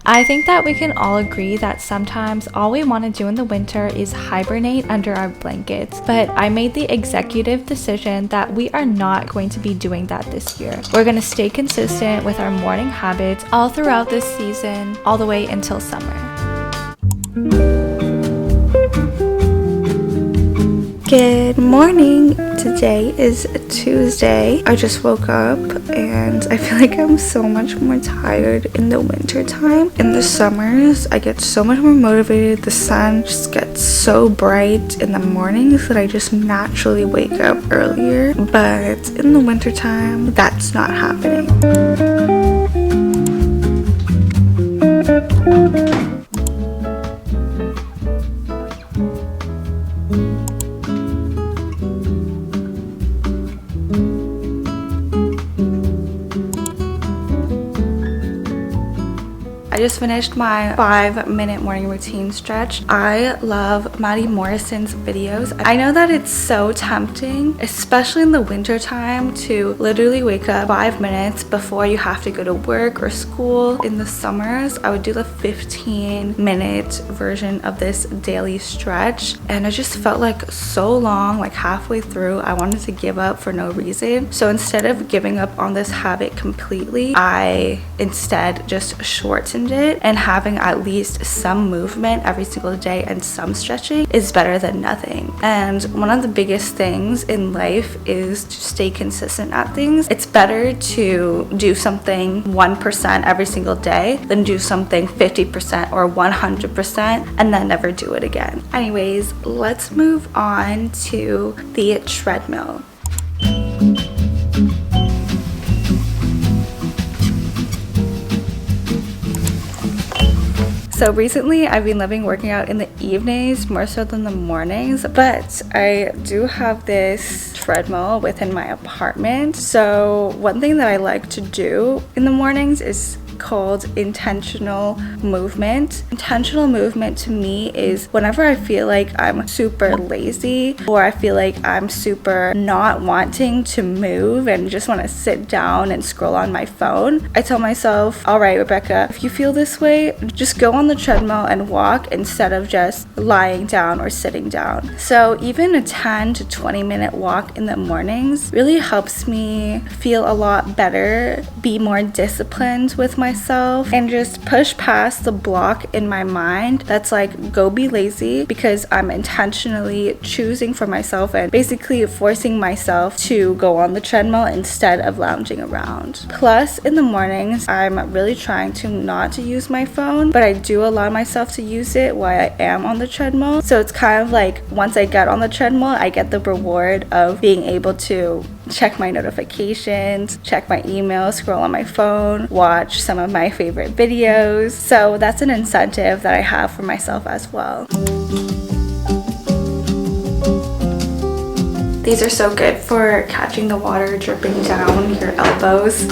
I think that we can all agree that sometimes all we want to do in the winter is hibernate under our blankets, but I made the executive decision that we are not going to be doing that this year. We're going to stay consistent with our morning habits all throughout this season, all the way until summer. Good morning! Today is Tuesday. I just woke up and I feel like I'm so much more tired in the winter time. In the summers, I get so much more motivated. The sun just gets so bright in the mornings that I just naturally wake up earlier. But in the winter time, that's not happening. I just finished my 5-minute morning routine stretch. I love Maddie Morrison's videos. I know that it's so tempting, especially in the winter time, to literally wake up 5 minutes before you have to go to work or school. In the summers, I would do the 15-minute version of this daily stretch, and it just felt like so long. Like halfway through, I wanted to give up for no reason. So instead of giving up on this habit completely, I instead just shortened it, and having at least some movement every single day and some stretching is better than nothing. And one of the biggest things in life is to stay consistent at things. It's better to do something 1% every single day than do something 50% or 100% and then never do it again. Anyways, let's move on to the treadmill. So recently I've been loving working out in the evenings more so than the mornings, but I do have this treadmill within my apartment. So one thing that I like to do in the mornings is called intentional movement. Intentional movement to me is whenever I feel like I'm super lazy or I feel like I'm super not wanting to move and just want to sit down and scroll on my phone, I tell myself, all right, Rebecca, if you feel this way, just go on the treadmill and walk instead of just lying down or sitting down. So even a 10 to 20 minute walk in the mornings really helps me feel a lot better, be more disciplined with myself, and just push past the block in my mind that's like, go be lazy, because I'm intentionally choosing for myself and basically forcing myself to go on the treadmill instead of lounging around. Plus, in the mornings, I'm really trying to not to use my phone, but I do allow myself to use it while I am on the treadmill. So it's kind of like once I get on the treadmill, I get the reward of being able to check my notifications, check my emails, scroll on my phone, watch some of my favorite videos. So that's an incentive that I have for myself as well. These are so good for catching the water dripping down your elbows.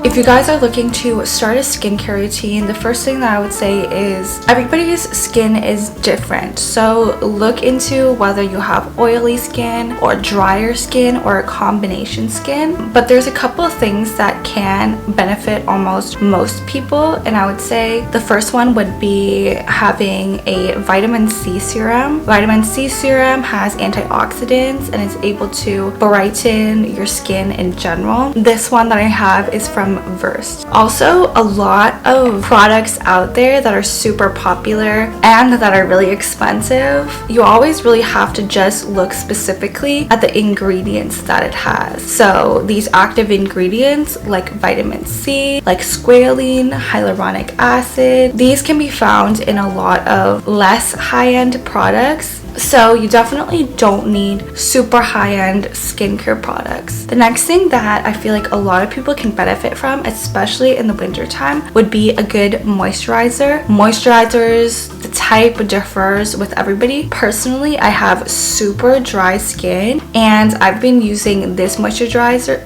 If you guys are looking to start a skincare routine, the first thing that I would say is everybody's skin is different. So look into whether you have oily skin or drier skin or a combination skin. But there's a couple of things that can benefit almost most people. And I would say the first one would be having a vitamin C serum. Vitamin C serum has antioxidants and is able to brighten your skin in general. This one that I have is from Versed. Also, a lot of products out there that are super popular and that are really expensive, you always really have to just look specifically at the ingredients that it has. So these active ingredients like vitamin C, like squalene, hyaluronic acid, these can be found in a lot of less high-end products. So you definitely don't need super high-end skincare products. The next thing that I feel like a lot of people can benefit from, especially in the winter time, would be a good moisturizer. Moisturizers, the type differs with everybody. Personally, I have super dry skin and I've been using this moisturizer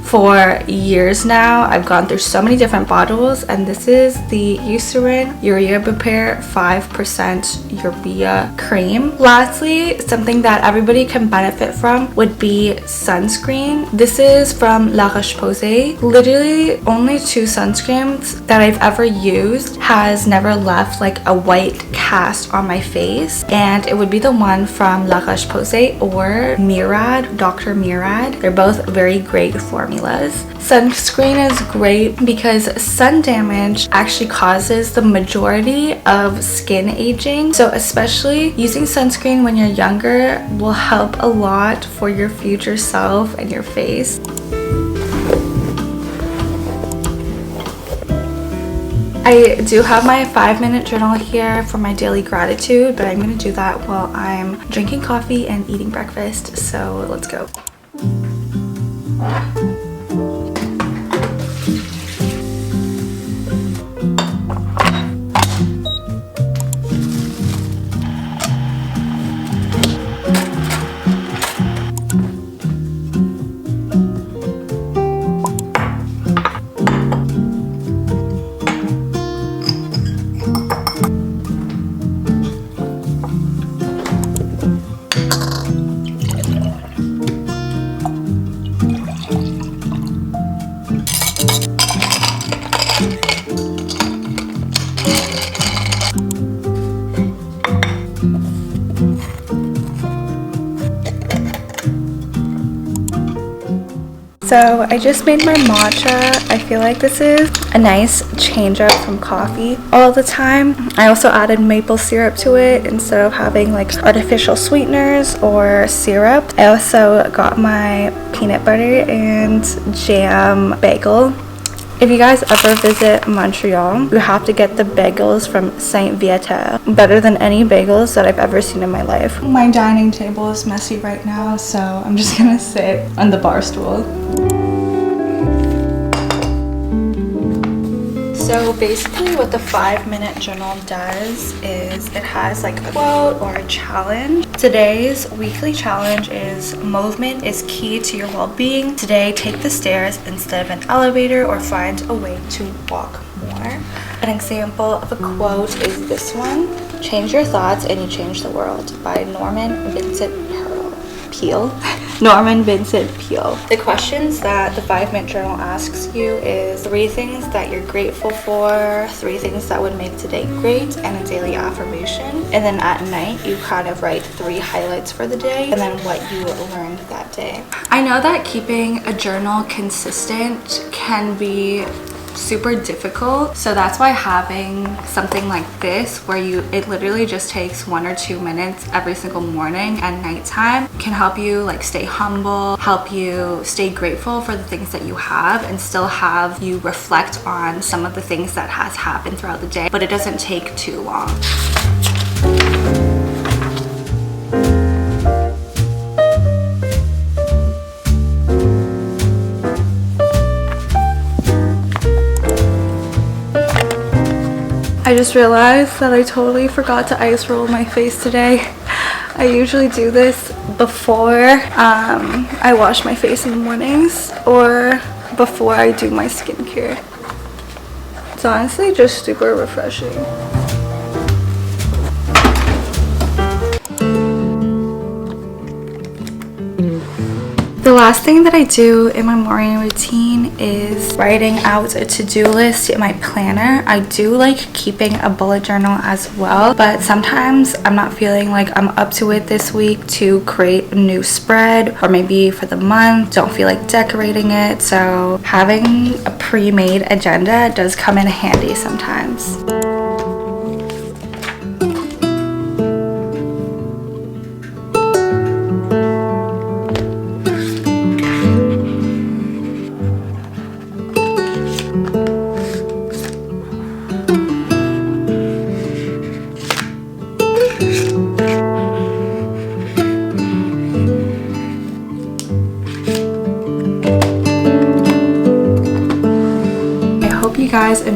for years now. I've gone through so many different bottles, and this is the Eucerin Urea Repair 5% Urea cream. Lastly, something that everybody can benefit from would be sunscreen. This is from La Roche-Posay. Literally only 2 sunscreens that I've ever used has never left like a white cast on my face, and it would be the one from La Roche-Posay or Murad, Dr. Murad. They're both very great formulas. Sunscreen is great because sun damage actually causes the majority of skin aging, so especially using sunscreen when you're younger will help a lot for your future self and your face. I do have my 5-minute journal here for my daily gratitude, but I'm going to do that while I'm drinking coffee and eating breakfast, so let's go. So I just made my matcha. I feel like this is a nice change up from coffee all the time. I also added maple syrup to it instead of having like artificial sweeteners or syrup. I also got my peanut butter and jam bagel. If you guys ever visit Montreal, you have to get the bagels from Saint Viateur. Better than any bagels that I've ever seen in my life. My dining table is messy right now, so I'm just gonna sit on the bar stool. So basically what the 5-minute journal does is it has like a quote or a challenge. Today's weekly challenge is movement is key to your well-being. Today, take the stairs instead of an elevator or find a way to walk more. An example of a quote is this one: change your thoughts and you change the world, by Norman Vincent Peale. Norman Vincent Peale. The questions that the 5-minute journal asks you is 3 things that you're grateful for, 3 things that would make today great, and a daily affirmation. And then at night you kind of write 3 highlights for the day and then what you learned that day. I know that keeping a journal consistent can be super difficult, so that's why having something like this where it literally just takes 1 or 2 minutes every single morning and nighttime can help you like stay humble, help you stay grateful for the things that you have, and still have you reflect on some of the things that has happened throughout the day, but it doesn't take too long. I just realized that I totally forgot to ice roll my face today. I usually do this before I wash my face in the mornings or before I do my skincare. It's honestly just super refreshing. The last thing that I do in my morning routine is writing out a to-do list in my planner. I do like keeping a bullet journal as well, but sometimes I'm not feeling like I'm up to it this week to create a new spread, or maybe for the month don't feel like decorating it, so having a pre-made agenda does come in handy sometimes.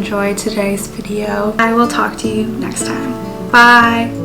enjoyed today's video. I will talk to you next time. Bye!